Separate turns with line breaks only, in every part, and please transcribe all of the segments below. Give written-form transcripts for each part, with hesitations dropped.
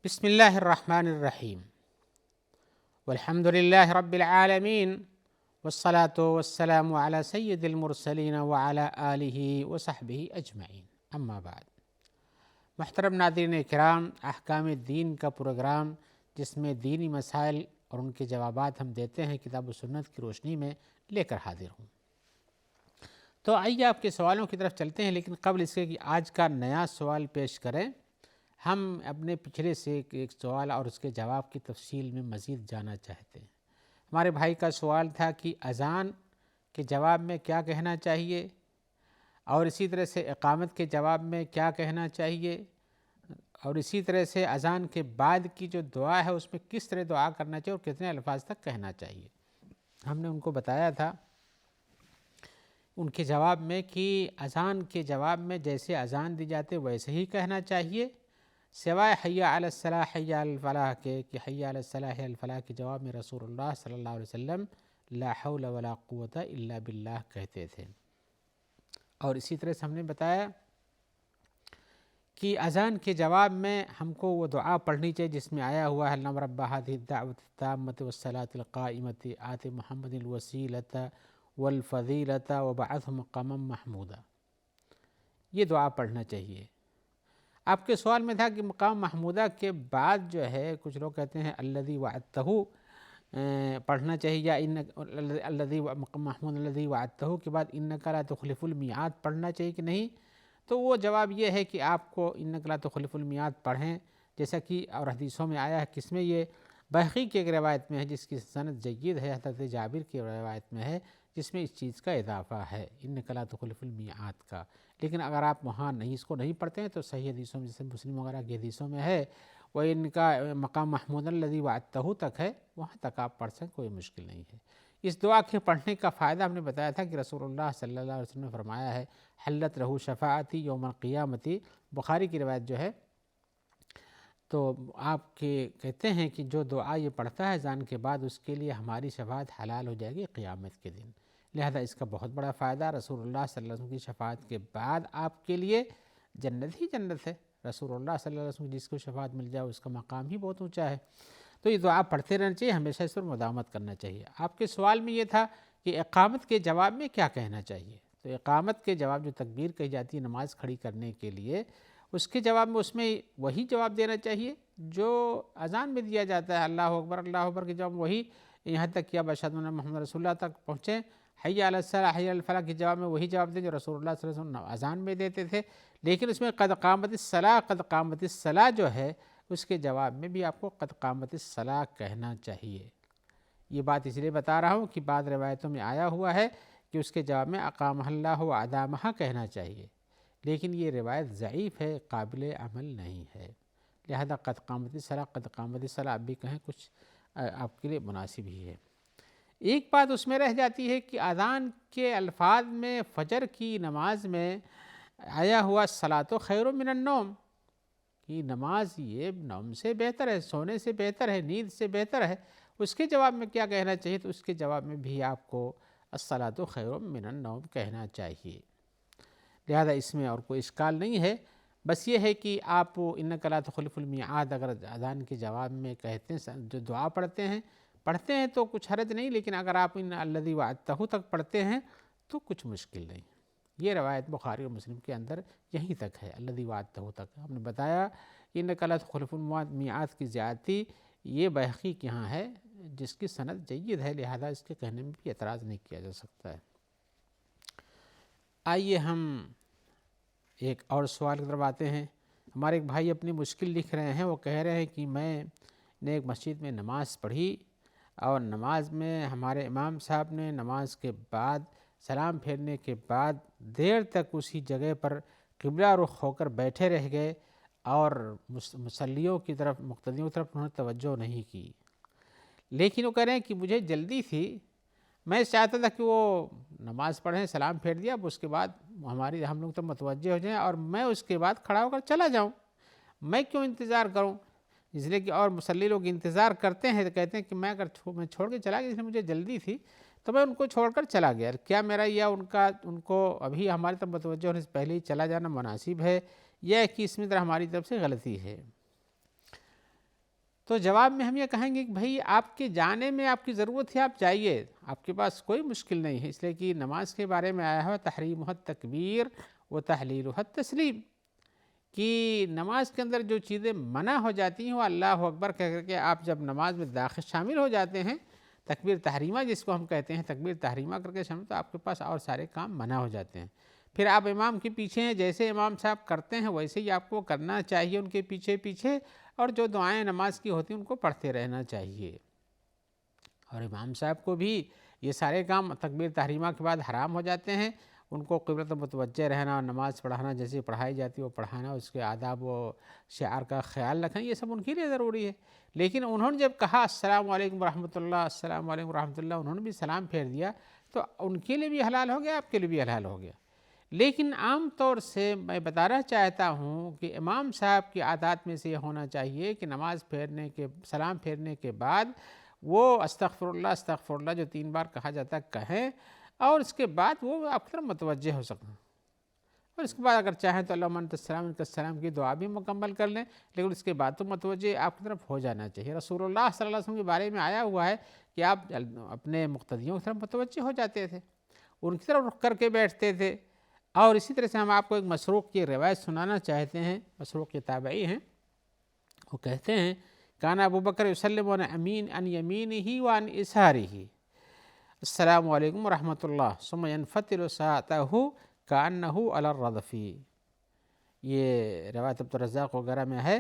بسم اللہ الرحمن الرحیم والحمد للہ رب العالمین والصلاة والسلام علی سید المرسلین وعلی آلہ وصحبہ اجمعین، اما بعد۔ محترم ناظرین کرام، احکام دین کا پروگرام جس میں دینی مسائل اور ان کے جوابات ہم دیتے ہیں کتاب و سنت کی روشنی میں، لے کر حاضر ہوں۔ تو آئیے آپ کے سوالوں کی طرف چلتے ہیں، لیکن قبل اس کے کہ آج کا نیا سوال پیش کریں، ہم اپنے پچھلے سے ایک سوال اور اس کے جواب کی تفصیل میں مزید جاننا چاہتے ہیں۔ ہمارے بھائی کا سوال تھا کہ اذان کے جواب میں کیا کہنا چاہیے، اور اسی طرح سے اقامت کے جواب میں کیا کہنا چاہیے، اور اسی طرح سے اذان کے بعد کی جو دعا ہے اس میں کس طرح دعا کرنا چاہیے اور کتنے الفاظ تک کہنا چاہیے۔ ہم نے ان کو بتایا تھا ان کے جواب میں کہ اذان کے جواب میں جیسے اذان دی جاتے ویسے ہی کہنا چاہیے، سوائے حی علی الصلاح حی علی الفلاح کے، کہ حی علی الصلاح حی علی الفلاح کے جواب میں رسول اللہ صلی اللہ علیہ وسلم لا حول ولا قوت الا باللہ کہتے تھے۔ اور اسی طرح سے ہم نے بتایا کہ اذان کے جواب میں ہم کو وہ دعا پڑھنی چاہیے جس میں آیا ہوا ہے اللہم رب هذه الدعوة التامة والصلاة القائمة آت محمد الوسیلة والفضیلة وبعثه مقاما محمودا، یہ دعا پڑھنا چاہیے۔ آپ کے سوال میں تھا کہ مقام محمودہ کے بعد جو ہے کچھ لوگ کہتے ہیں الذی وعدتہ پڑھنا چاہیے، یا الذی مقام محمود الذی وعدتہ کے بعد انک لا تخلف المیعاد پڑھنا چاہیے کہ نہیں؟ تو وہ جواب یہ ہے کہ آپ کو انک لا تخلف المیعاد پڑھیں، جیسا کہ اور حدیثوں میں آیا ہے، کس میں یہ بحقی کی ایک روایت میں ہے جس کی سند جید ہے، حضرت جابر کی روایت میں ہے جس میں اس چیز کا اضافہ ہے انک لا تخلف المیعاد کا۔ لیکن اگر آپ وہاں نہیں اس کو نہیں پڑھتے ہیں تو صحیح حدیثوں میں جیسے مسلم وغیرہ کی حدیثوں میں ہے وہ ان کا مقام محمود الذی وعدتہ تک ہے، وہاں تک آپ پڑھ سکیں، کوئی مشکل نہیں ہے۔ اس دعا کے پڑھنے کا فائدہ ہم نے بتایا تھا کہ رسول اللہ صلی اللہ علیہ وسلم نے فرمایا ہے حلت رہو شفاعتی یوم القیامتی، بخاری کی روایت جو ہے۔ تو آپ کے کہتے ہیں کہ جو دعا یہ پڑھتا ہے اذان کے بعد اس کے لیے ہماری شفاعت حلال ہو جائے گی قیامت کے دن، لہذا اس کا بہت بڑا فائدہ، رسول اللہ صلی اللہ علیہ وسلم کی شفاعت کے بعد آپ کے لیے جنت ہی جنت ہے۔ رسول اللہ صلی اللہ علیہ وسلم جس کو شفاعت مل جائے اس کا مقام ہی بہت اونچا ہے۔ تو یہ دعا پڑھتے رہنا چاہیے، ہمیشہ اس پر مداومت کرنا چاہیے۔ آپ کے سوال میں یہ تھا کہ اقامت کے جواب میں کیا کہنا چاہیے، تو اقامت کے جواب جو تکبیر کہی جاتی ہے نماز کھڑی کرنے کے لیے، اس کے جواب میں اس میں وہی جواب دینا چاہیے جو اذان میں دیا جاتا ہے، اللہ اکبر کے جواب وہی، یہاں تک کہ اب اشہد ان محمد رسول اللہ تک پہنچیں، حی علی الصلاح حی علی الفلاح کے جواب میں وہی جواب دیں جو رسول اللہ صلی اللہ علیہ وسلم اذان میں دیتے تھے، لیکن اس میں قد قامت الصلاح جو ہے اس کے جواب میں بھی آپ کو قد قامت الصلاح کہنا چاہیے۔ یہ بات اس لیے بتا رہا ہوں کہ بعض روایتوں میں آیا ہوا ہے کہ اس کے جواب میں اقامہ اللہ و ادامہ کہنا چاہیے، لیکن یہ روایت ضعیف ہے، قابل عمل نہیں ہے، لہذا قد قامت الصلاح آپ بھی کہیں کچھ آپ کے لیے مناسب ہی ہے۔ ایک بات اس میں رہ جاتی ہے کہ اذان کے الفاظ میں فجر کی نماز میں آیا ہوا الصلاۃ خیر من النوم، کہ نماز یہ نوم سے بہتر ہے، سونے سے بہتر ہے، نیند سے بہتر ہے، اس کے جواب میں کیا کہنا چاہیے؟ تو اس کے جواب میں بھی آپ کو الصلاۃ خیر من النوم کہنا چاہیے، لہذا اس میں اور کوئی اشکال نہیں ہے۔ بس یہ ہے کہ آپ انک لا تخلف المیعاد اگر اذان کے جواب میں کہتے ہیں، جو دعا پڑھتے ہیں تو کچھ حرج نہیں، لیکن اگر آپ ان الذی وعدتہ تک پڑھتے ہیں تو کچھ مشکل نہیں۔ یہ روایت بخاری اور مسلم کے اندر یہیں تک ہے، الذی وعدتہ تک۔ ہم نے بتایا انک لا تخلف المیعاد کی زیادتی یہ بحقی کے ہاں ہے جس کی سند جید ہے، لہذا اس کے کہنے میں بھی اعتراض نہیں کیا جا سکتا ہے۔ آئیے ہم ایک اور سوال کی طرف آتے ہیں۔ ہمارے ایک بھائی اپنی مشکل لکھ رہے ہیں، وہ کہہ رہے ہیں کہ میں نے ایک مسجد میں نماز پڑھی اور نماز میں ہمارے امام صاحب نے نماز کے بعد سلام پھیرنے کے بعد دیر تک اسی جگہ پر قبلہ رخ ہو کر بیٹھے رہ گئے اور مصلیوں کی طرف، مقتدیوں کی طرف انہوں نے توجہ نہیں کی، لیکن وہ کہہ رہے ہیں کہ مجھے جلدی تھی، میں چاہتا تھا کہ وہ نماز پڑھیں، سلام پھیر دیا، اب اس کے بعد ہم لوگ تو متوجہ ہو جائیں اور میں اس کے بعد کھڑا ہو کر چلا جاؤں، میں کیوں انتظار کروں؟ اس لیے کہ اور مصلی لوگ انتظار کرتے ہیں تو کہتے ہیں کہ میں چھوڑ کے چلا گیا، اس لیے مجھے جلدی تھی تو میں ان کو چھوڑ کر چلا گیا، کیا میرا یا ان کو ابھی ہماری طرف متوجہ ہونے سے پہلے ہی چلا جانا مناسب ہے، یا کہ اس میں ہماری طرف سے غلطی ہے؟ تو جواب میں ہم یہ کہیں گے کہ بھائی آپ کے جانے میں آپ کی ضرورت ہے، آپ جائیے، آپ کے پاس کوئی مشکل نہیں ہے، اس لیے کہ نماز کے بارے میں آیا ہے تحریمہ التکبیر و تحلیلہ التسلیم، کہ نماز کے اندر جو چیزیں منع ہو جاتی ہیں وہ اللہ اکبر کہہ کر کے آپ جب نماز میں داخل شامل ہو جاتے ہیں، تکبیر تحریمہ جس کو ہم کہتے ہیں، تکبیر تحریمہ کر کے شامل، تو آپ کے پاس اور سارے کام منع ہو جاتے ہیں۔ پھر آپ امام کے پیچھے ہیں، جیسے امام صاحب کرتے ہیں ویسے ہی آپ کو کرنا چاہیے ان کے پیچھے پیچھے، اور جو دعائیں نماز کی ہوتی ہیں ان کو پڑھتے رہنا چاہیے۔ اور امام صاحب کو بھی یہ سارے کام تکبیر تحریمہ کے بعد حرام ہو جاتے ہیں، ان کو قبلت متوجہ رہنا اور نماز پڑھانا جیسے پڑھائی جاتی ہے وہ پڑھانا، اس کے آداب و شعار کا خیال رکھنا، یہ سب ان کے لیے ضروری ہے۔ لیکن انہوں نے جب کہا السلام علیکم ورحمۃ اللہ، السلام علیکم ورحمۃ اللہ، انہوں نے بھی سلام پھیر دیا، تو ان کے لیے بھی حلال ہو گیا، آپ کے لیے بھی حلال ہو گیا۔ لیکن عام طور سے میں بتانا چاہتا ہوں کہ امام صاحب کی عادات میں سے یہ ہونا چاہیے کہ نماز پھیرنے کے سلام پھیرنے کے بعد وہ استغفر اللہ جو 3 بار کہا جاتا ہے کہیں، اور اس کے بعد وہ آپ کی طرف متوجہ ہو سکیں، اور اس کے بعد اگر چاہیں تو اللہم انت السلام منک السلام کی دعا بھی مکمل کر لیں، لیکن اس کے بعد تو متوجہ آپ کی طرف ہو جانا چاہیے۔ رسول اللہ صلی اللہ علیہ وسلم کے بارے میں آیا ہوا ہے کہ آپ اپنے مقتدیوں کی طرف متوجہ ہو جاتے تھے، ان کی طرف رخ کر کے بیٹھتے تھے۔ اور اسی طرح سے ہم آپ کو ایک مسروق کی روایت سنانا چاہتے ہیں، مسروق کے تابعی ہیں، وہ کہتے ہیں کان ابو بکر یسلم عن یمینہ وعن یسارہ، السلام علیکم ورحمۃ اللہ ثم ينفتل ساعتہ کانہ علی الردف۔ یہ روایت عبدالرزاق وغیرہ میں ہے،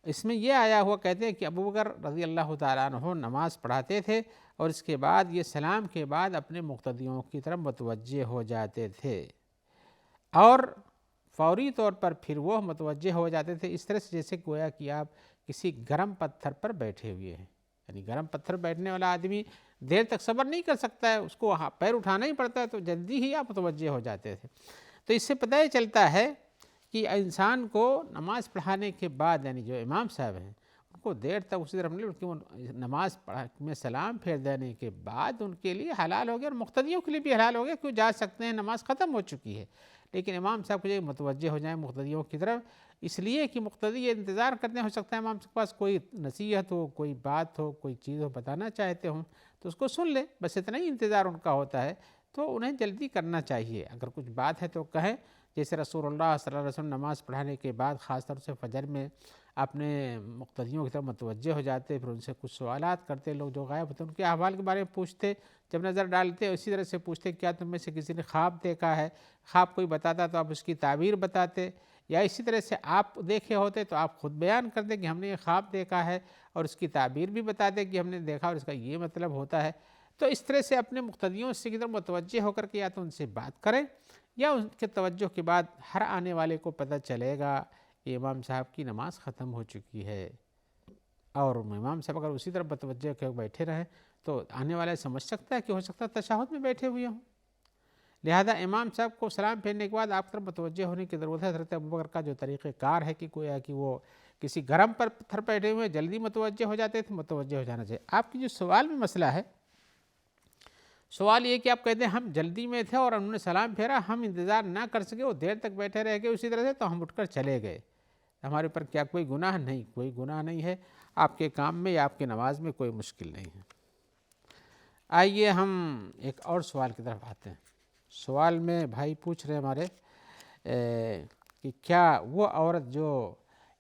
اس میں یہ آیا ہوا کہتے ہیں کہ ابو بکر رضی اللہ تعالیٰ عنہ نماز پڑھاتے تھے اور اس کے بعد یہ سلام کے بعد اپنے مقتدیوں کی طرف متوجہ ہو جاتے تھے، اور فوری طور پر پھر وہ متوجہ ہو جاتے تھے، اس طرح سے جیسے گویا کہ آپ کسی گرم پتھر پر بیٹھے ہوئے ہیں، یعنی گرم پتھر بیٹھنے والا آدمی دیر تک صبر نہیں کر سکتا ہے، اس کو پیر اٹھانا ہی پڑتا ہے، تو جلدی ہی آپ متوجہ ہو جاتے تھے۔ تو اس سے پتہ ہی چلتا ہے کہ انسان کو نماز پڑھانے کے بعد، یعنی جو امام صاحب ہیں ان کو دیر تک اسی طرح نہیں، بلکہ وہ نماز میں سلام پھیر دینے کے بعد ان کے لیے حلال ہو گیا، اور مقتدیوں کے لیے بھی حلال ہو گیا، کیوں جا سکتے ہیں، نماز ختم ہو چکی ہے۔ لیکن امام صاحب کو جو متوجہ ہو جائیں مقتدیوں کی طرف، اس لیے کہ مقتدی یہ انتظار کرتے ہیں، ہو سکتا ہے امام کے پاس کوئی نصیحت ہو، کوئی بات ہو، کوئی چیز ہو بتانا چاہتے ہوں تو اس کو سن لیں، بس اتنا ہی انتظار ان کا ہوتا ہے، تو انہیں جلدی کرنا چاہیے۔ اگر کچھ بات ہے تو کہیں، جیسے رسول اللہ صلی اللہ علیہ وسلم نماز پڑھانے کے بعد خاص طور سے فجر میں اپنے مقتدیوں کی طرف متوجہ ہو جاتے، پھر ان سے کچھ سوالات کرتے، لوگ جو غائب ہوتے ان کے احوال کے بارے میں پوچھتے، جب نظر ڈالتے اسی طرح سے پوچھتے کیا تم میں سے کسی نے خواب دیکھا ہے، خواب کوئی بتاتا تو آپ اس کی تعبیر بتاتے، یا اسی طرح سے آپ دیکھے ہوتے تو آپ خود بیان کرتے کہ ہم نے یہ خواب دیکھا ہے، اور اس کی تعبیر بھی بتاتے کہ ہم نے دیکھا اور اس کا یہ مطلب ہوتا ہے۔ تو اس طرح سے اپنے مقتدیوں سے کی طرف متوجہ ہو کر کے یا تو ان سے بات کریں، یا ان کے توجہ کے بعد ہر آنے والے کو پتہ چلے گا کہ امام صاحب کی نماز ختم ہو چکی ہے، اور امام صاحب اگر اسی طرح متوجہ کے بیٹھے رہیں تو آنے والا سمجھ سکتا ہے کہ ہو سکتا ہے تشہد میں بیٹھے ہوئے ہوں، لہذا امام صاحب کو سلام پھیرنے کے بعد آپ کی طرف متوجہ ہونے کی ضرورت ہے۔ حضرت ابوبکر کا جو طریقہ کار ہے کہ گویا کہ وہ کسی گرم پر پتھر بیٹھے ہوئے جلدی متوجہ ہو جاتے تھے، متوجہ ہو جانا چاہیے۔ آپ کی جو سوال میں مسئلہ ہے، سوال یہ کہ آپ کہتے ہیں ہم جلدی میں تھے اور انہوں نے سلام پھیرا، ہم انتظار نہ کر سکے، وہ دیر تک بیٹھے رہ گئے اسی طرح سے، تو ہم اٹھ کر چلے گئے، ہمارے اوپر کیا کوئی گناہ؟ نہیں، کوئی گناہ نہیں ہے، آپ کے کام میں یا آپ کی نماز میں کوئی مشکل نہیں ہے۔ آئیے ہم ایک اور سوال کی طرف آتے ہیں۔ سوال میں بھائی پوچھ رہے ہمارے کہ کیا وہ عورت جو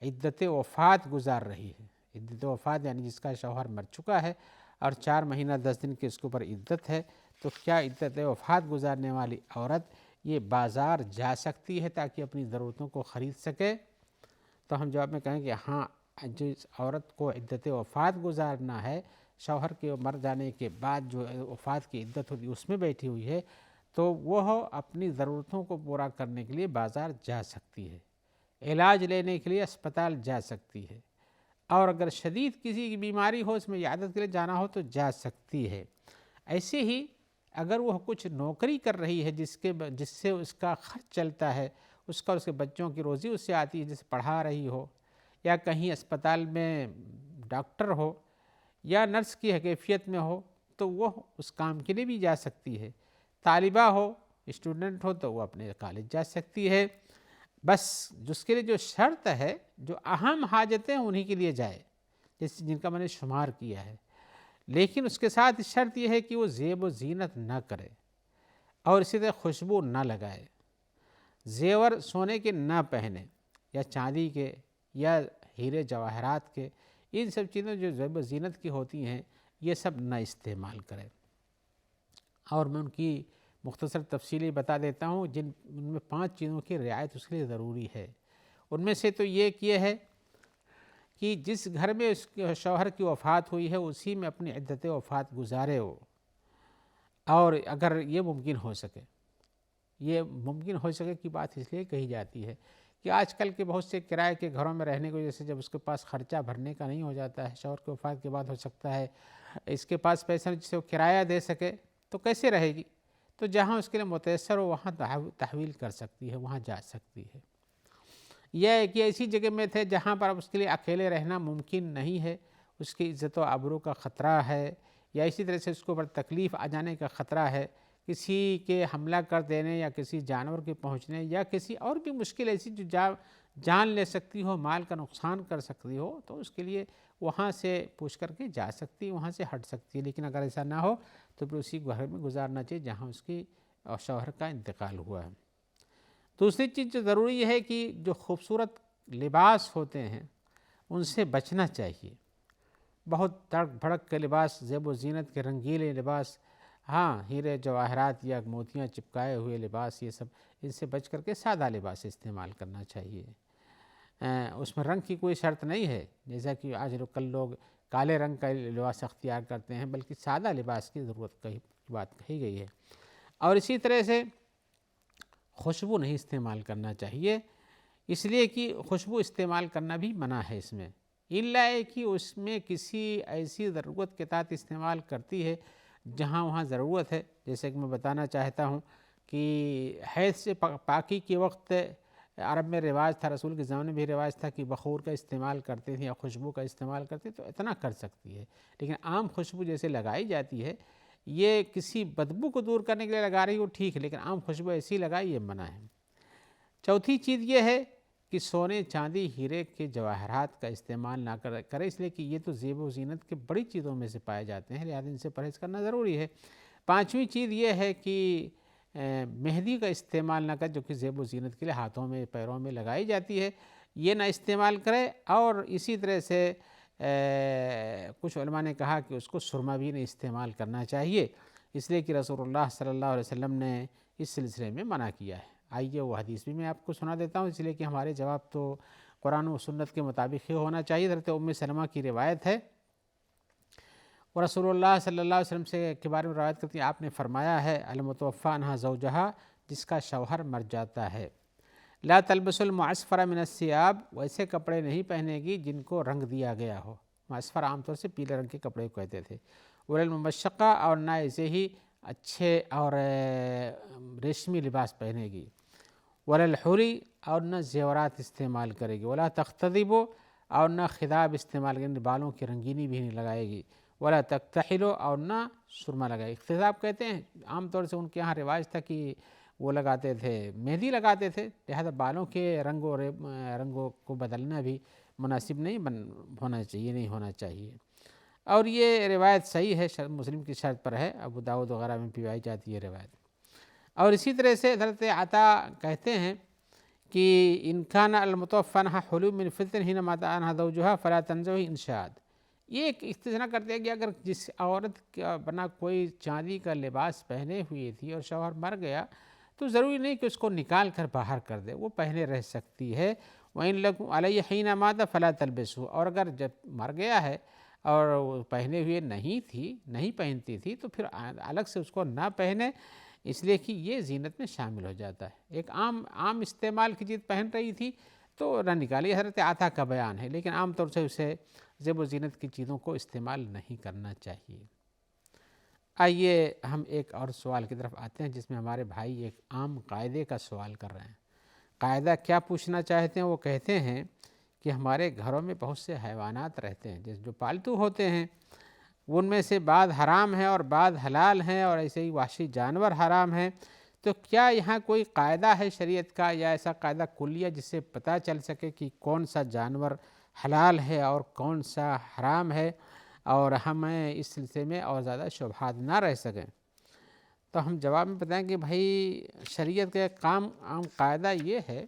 عدت وفات گزار رہی ہے، عدت وفات یعنی جس کا شوہر مر چکا ہے اور 4 مہینہ 10 دن کی اس کے اوپر عدت ہے، تو کیا عدت وفات گزارنے والی عورت یہ بازار جا سکتی ہے تاکہ اپنی ضرورتوں کو خرید سکے؟ تو ہم جواب میں کہیں کہ ہاں، جس عورت کو عدت وفات گزارنا ہے، شوہر کے مر جانے کے بعد جو وفات کی عدت ہوتی ہے اس میں بیٹھی ہوئی ہے، تو وہ اپنی ضرورتوں کو پورا کرنے کے لیے بازار جا سکتی ہے، علاج لینے کے لیے اسپتال جا سکتی ہے، اور اگر شدید کسی کی بیماری ہو، اس میں عیادت کے لیے جانا ہو تو جا سکتی ہے۔ ایسے ہی اگر وہ کچھ نوکری کر رہی ہے جس سے اس کا خرچ چلتا ہے، اس کا اس کے بچوں کی روزی اس سے آتی ہے، جسے پڑھا رہی ہو، یا کہیں اسپتال میں ڈاکٹر ہو یا نرس کی حیثیت میں ہو، تو وہ اس کام کے لیے بھی جا سکتی ہے۔ طالبہ ہو، اسٹوڈنٹ ہو، تو وہ اپنے کالج جا سکتی ہے، بس جس کے لیے جو شرط ہے، جو اہم حاجتیں انہی کے لیے جائے، جن کا میں نے شمار کیا ہے، لیکن اس کے ساتھ شرط یہ ہے کہ وہ زیب و زینت نہ کرے اور اسی طرح خوشبو نہ لگائے، زیور سونے کے نہ پہنے یا چاندی کے یا ہیرے جواہرات کے، ان سب چیزیں جو زیب و زینت کی ہوتی ہیں یہ سب نہ استعمال کرے۔ اور میں ان کی مختصر تفصیلی بتا دیتا ہوں، ان میں 5 چیزوں کی رعایت اس کے لیے ضروری ہے۔ ان میں سے تو یہ ہے کہ جس گھر میں اس کے شوہر کی وفات ہوئی ہے اسی میں اپنی عدت وفات گزارے ہو، اور اگر یہ ممکن ہو سکے، یہ ممکن ہو سکے کی بات اس لیے کہی جاتی ہے کہ آج کل کے بہت سے کرائے کے گھروں میں رہنے کی وجہ سے جب اس کے پاس خرچہ بھرنے کا نہیں ہو جاتا ہے، شوہر کی وفات کے بعد ہو سکتا ہے اس کے پاس پیسہ جسے وہ کرایہ دے سکے، تو کیسے رہے گی؟ تو جہاں اس کے لیے متیسر ہو وہاں تحویل کر سکتی ہے، وہاں جا سکتی ہے۔ یہ ایک ایسی جگہ میں تھے جہاں پر اب اس کے لیے اکیلے رہنا ممکن نہیں ہے، اس کی عزت و آبرو کا خطرہ ہے، یا اسی طرح سے اس کو اوپر تکلیف آ جانے کا خطرہ ہے، کسی کے حملہ کر دینے یا کسی جانور کے پہنچنے یا کسی اور بھی مشکل ایسی جو جان لے سکتی ہو، مال کا نقصان کر سکتی ہو، تو اس کے لیے وہاں سے پوچھ کر کے جا سکتی ہے، وہاں سے ہٹ سکتی ہے۔ لیکن اگر ایسا نہ ہو تو پھر اسی گھر میں گزارنا چاہیے جہاں اس کی شوہر کا انتقال ہوا ہے۔ دوسری چیز جو ضروری ہے کہ جو خوبصورت لباس ہوتے ہیں ان سے بچنا چاہیے، بہت تڑک بھڑک کے لباس، زیب و زینت کے رنگیلے لباس، ہاں ہیرے جواہرات یا موتیاں چپکائے ہوئے لباس، یہ سب ان سے بچ کر کے سادہ لباس استعمال کرنا چاہیے۔ اس میں رنگ کی کوئی شرط نہیں ہے، جیسا کہ آج کل لوگ کالے رنگ کا لباس اختیار کرتے ہیں، بلکہ سادہ لباس کی ضرورت کی بات کہی گئی ہے۔ اور اسی طرح سے خوشبو نہیں استعمال کرنا چاہیے، اس لیے کہ خوشبو استعمال کرنا بھی منع ہے اس میں، الا کہ اس میں کسی ایسی ضرورت کے تحت استعمال کرتی ہے جہاں وہاں ضرورت ہے۔ جیسے کہ میں بتانا چاہتا ہوں کہ حیض سے پاکی کے وقت عرب میں رواج تھا، رسول کے زمانے میں بھی رواج تھا کہ بخور کا استعمال کرتے تھے یا خوشبو کا استعمال کرتے تو اتنا کر سکتی ہے، لیکن عام خوشبو جیسے لگائی جاتی ہے یہ کسی بدبو کو دور کرنے کے لیے لگا رہی ہو ٹھیک ہے، لیکن عام خوشبو ایسی لگائی یہ منع ہے۔ چوتھی چیز یہ ہے کہ سونے چاندی ہیرے کے جواہرات کا استعمال نہ کرے، اس لیے کہ یہ تو زیب و زینت کے بڑی چیزوں میں سے پائے جاتے ہیں، لہذا ان سے پرہیز کرنا ضروری ہے۔ پانچویں چیز یہ ہے کہ مہندی کا استعمال نہ کرے، جو کہ زیب و زینت کے لیے ہاتھوں میں پیروں میں لگائی جاتی ہے، یہ نہ استعمال کرے۔ اور اسی طرح سے کچھ علماء نے کہا کہ اس کو سرما بھی نہیں استعمال کرنا چاہیے، اس لیے کہ رسول اللہ صلی اللہ علیہ وسلم نے اس سلسلے میں منع کیا ہے۔ آئیے وہ حدیث بھی میں آپ کو سنا دیتا ہوں، اس لیے کہ ہمارے جواب تو قرآن و سنت کے مطابق ہی ہونا چاہیے۔ حضرت ام سلمہ کی روایت ہے، اور رسول اللہ صلی اللہ علیہ وسلم سے کے بارے میں روایت کرتی ہیں، آپ نے فرمایا ہے المتوفی عنہا زوجہا، جس کا شوہر مر جاتا ہے، لا تلبس المعصفر من الثياب، ویسے کپڑے نہیں پہنے گی جن کو رنگ دیا گیا ہو، معصفر عام طور سے پیلے رنگ کے کپڑے کو کہتے تھے، ولا الممشقہ، اور نہ ایسے ہی اچھے اور ریشمی لباس پہنے گی، ولا الحری، اور نہ زیورات استعمال کرے گی، ولا تختضب، اور نہ خداب استعمال کرے گی، بالوں کی رنگینی بھی نہیں لگائے گی، ولا تکتحل، اور نہ سرما لگائے گی۔ خضاب کہتے ہیں عام طور سے ان کے ہاں رواج تھا کہ وہ لگاتے تھے، مہندی لگاتے تھے، لہذا بالوں کے رنگوں کو بدلنا بھی مناسب نہیں ہونا چاہیے، نہیں ہونا چاہیے۔ اور یہ روایت صحیح ہے، مسلم کی شرط پر ہے، ابو داؤد وغیرہ میں پائی جاتی ہے روایت۔ اور اسی طرح سے حضرت عطا کہتے ہیں کہ ان کان المتوفی عنہا حلو من فضة حین مات عنہا زوجہا فلا تنزعه انشاد، یہ ایک استثناء کرتے ہیں کہ اگر جس عورت کا بنا کوئی چاندی کا لباس پہنے ہوئی تھی اور شوہر مر گیا تو ضروری نہیں کہ اس کو نکال کر باہر کر دے، وہ پہنے رہ سکتی ہے۔ وَإِن لَكُمْ عَلَيْهِ حِينَ مَاتَ فَلَا تَلْبِسُوهُ، اور اگر جب مر گیا ہے اور وہ پہنے ہوئے نہیں پہنتی تھی تو پھر الگ سے اس کو نہ پہنے، اس لیے کہ یہ زینت میں شامل ہو جاتا ہے۔ ایک عام استعمال کی چیز پہن رہی تھی تو نہ نکالی، حضرت عطا کا بیان ہے، لیکن عام طور سے اسے زیب و زینت کی چیزوں کو استعمال نہیں کرنا چاہیے۔ آئیے ہم ایک اور سوال کی طرف آتے ہیں جس میں ہمارے بھائی ایک عام قاعدے کا سوال کر رہے ہیں۔ قاعدہ کیا پوچھنا چاہتے ہیں؟ وہ کہتے ہیں کہ ہمارے گھروں میں بہت سے حیوانات رہتے ہیں جو پالتو ہوتے ہیں، ان میں سے بعض حرام ہیں اور بعض حلال ہیں، اور ایسے ہی وحشی جانور حرام ہیں، تو کیا یہاں کوئی قاعدہ ہے شریعت کا یا ایسا قاعدہ کلیہ جس سے پتہ چل سکے کہ کون سا جانور حلال ہے اور کون سا حرام ہے، اور ہمیں اس سلسلے میں اور زیادہ شبہات نہ رہ سکیں، تو ہم جواب میں بتائیں کہ بھائی شریعت کا ایک عام قاعدہ یہ ہے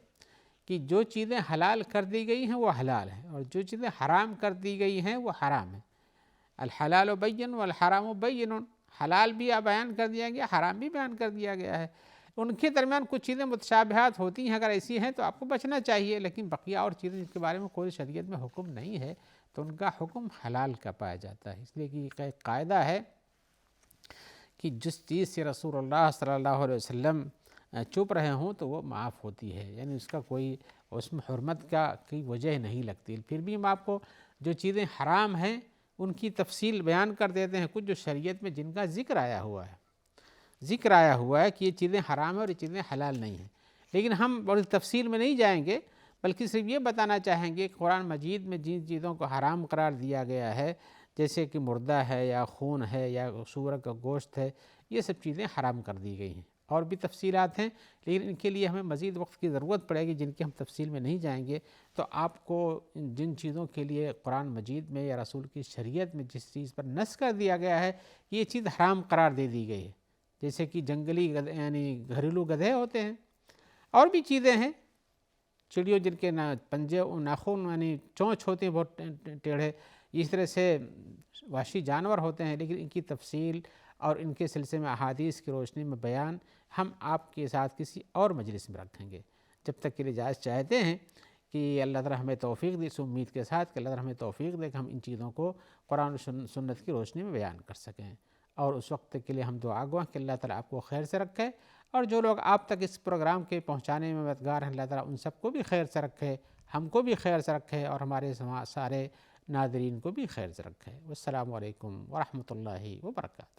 کہ جو چیزیں حلال کر دی گئی ہیں وہ حلال ہیں، اور جو چیزیں حرام کر دی گئی ہیں وہ حرام ہیں۔ الحلال بین والحرام بین، حلال بھی بیان کر دیا گیا، حرام بھی بیان کر دیا گیا ہے۔ ان کے درمیان کچھ چیزیں متشابہات ہوتی ہیں، اگر ایسی ہیں تو آپ کو بچنا چاہیے، لیکن بقیہ اور چیزیں جن کے بارے میں کوئی شریعت میں حکم نہیں ہے تو ان کا حکم حلال کا پایا جاتا ہے۔ اس لیے کہ ایک قاعدہ ہے کہ جس چیز سے رسول اللہ صلی اللہ علیہ وسلم چپ رہے ہوں تو وہ معاف ہوتی ہے، یعنی اس کا کوئی اس میں حرمت کی وجہ نہیں لگتی۔ پھر بھی ہم آپ کو جو چیزیں حرام ہیں ان کی تفصیل بیان کر دیتے ہیں، کچھ جو شریعت میں جن کا ذکر آیا ہوا ہے کہ یہ چیزیں حرام ہیں اور یہ چیزیں حلال نہیں ہیں، لیکن ہم بڑی تفصیل میں نہیں جائیں گے، بلکہ صرف یہ بتانا چاہیں گے کہ قرآن مجید میں جن چیزوں کو حرام قرار دیا گیا ہے، جیسے کہ مردہ ہے یا خون ہے یا سور کا گوشت ہے، یہ سب چیزیں حرام کر دی گئی ہیں۔ اور بھی تفصیلات ہیں، لیکن ان کے لیے ہمیں مزید وقت کی ضرورت پڑے گی، جن کی ہم تفصیل میں نہیں جائیں گے۔ تو آپ کو جن چیزوں کے لیے قرآن مجید میں یا رسول کی شریعت میں جس چیز پر نص کر دیا گیا ہے یہ چیز حرام قرار دے دی گئی ہے، جیسے کہ جنگلی یعنی گھریلو گدھے ہوتے ہیں، اور بھی چیزیں ہیں، چڑیوں جن کے پنجے ناخن یعنی چونچ ہوتے ہیں بہت ٹیڑھے، اس طرح سے وحشی جانور ہوتے ہیں، لیکن ان کی تفصیل اور ان کے سلسلے میں احادیث کی روشنی میں بیان ہم آپ کے ساتھ کسی اور مجلس میں رکھیں گے۔ جب تک کہ اجازت چاہتے ہیں کہ اللہ تعالیٰ ہمیں توفیق دے، اس امید کے ساتھ کہ اللہ تعالیٰ ہمیں توفیق دے کہ ہم ان چیزوں کو قرآن و سنت کی روشنی میں بیان کر سکیں، اور اس وقت کے لیے ہم دعا گو کہ اللہ تعالیٰ آپ کو خیر سے رکھے، اور جو لوگ آپ تک اس پروگرام کے پہنچانے میں مددگار ہیں اللہ تعالیٰ ان سب کو بھی خیر سے رکھے، ہم کو بھی خیر سے رکھے، اور ہمارے سارے ناظرین کو بھی خیر سے رکھے۔ والسلام علیکم ورحمۃ اللہ وبرکاتہ۔